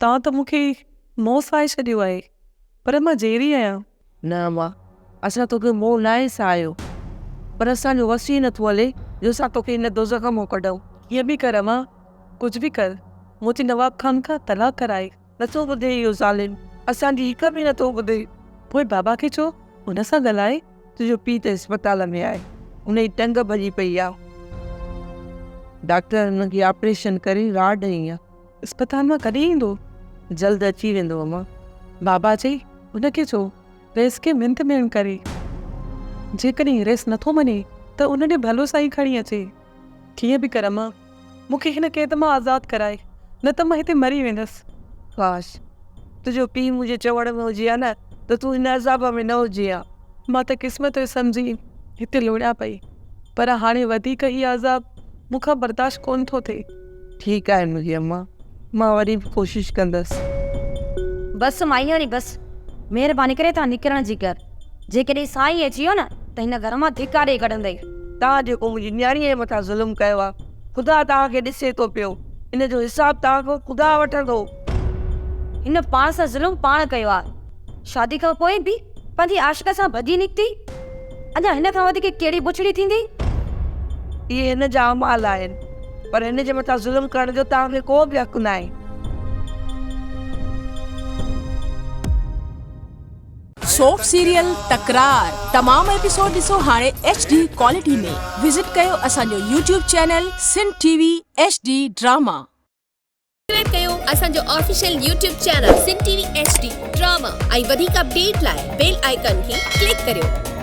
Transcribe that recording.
तव्हां त मूंखे मोह साए छॾियो आहे, पर मां जहिड़ी आहियां। न मां असां तोखे मोह लाइ सायो, पर असांजो वसी नथो हले जो असां तोखे हिन दोज़ख मां कढूं। कीअं बि कर अम्मा, कुझु बि कर, मुंहिंजी नवाब खान खां तलाक कराए। नथो ॿुधे इहो ज़ालिम, असांजी हिक बि नथो ॿुधे। पोइ बाबा खे चओ, हुन सां ॻाल्हाए। तुंहिंजो पीउ त अस्पताल में आहे, उनजी टंग भॼी पई आहे। डॉक्टर हुनखे ऑपरेशन करे राड हई आहे। अस्पताल मां कॾहिं ईंदो? जल्द अची वेंदो अम्मा। बाबा चई हुनखे चओ रेस खे मिंट में करे। जेकॾहिं रेस नथो मञे त उन ॾे भलो सां ई खणी अचे। कीअं बि कर अम्मा, मूंखे हिन कैद मां आज़ादु कराए, न त मां हिते मरी वेंदसि। काश तुंहिंजो पीउ मुंहिंजे चवण में हुजे हा न, त तूं हिन अज़ाब में न हुजे हा। मां त क़िस्मत सम्झी हिते लोड़िया पई, पर हाणे वधीक ई अज़ाब मूंखां बर्दाश्त कोन थो थिए। ठीकु आहे मुंहिंजी अम्मा, मां वरी बि कोशिशि कंदसि। बस माईयाणी बस, महिरबानी करे तव्हां निकिरण जी कर। जेकॾहिं साईं अची वियो न त हिन घर मां धिकारे कढंदई। तव्हां जेको मुंहिंजी न्याणीअ जे मथां ज़ुल्म कयो आहे, ख़ुदा तव्हांखे ॾिसे थो पियो। इन जो हिसाबु तव्हांखां ख़ुदा वठंदो। हिन पाण सां ज़ुल्म पाण कयो आहे। शादी खां पोइ बि पंहिंजी आशिक सां भॼी निकिती। अञा हिन खां वधीक कहिड़ी बुछड़ी थींदी? इहे हिन जा अमाल आहिनि, पर हिन जे मथां ज़ुल्म करण जो तव्हांखे को बि हक़ न आहे। सोप सीरियल तकरार तमाम एपिसोड ॾिसो हाणे HD क्वालिटी में। विजिट कयो असांजो YouTube channel Sindh TV HD drama. Subscribe कयो असांजो official YouTube channel Sindh TV HD drama ऐं वधीक अपडेट लाइ बेल आइकन खे क्लिक करियो।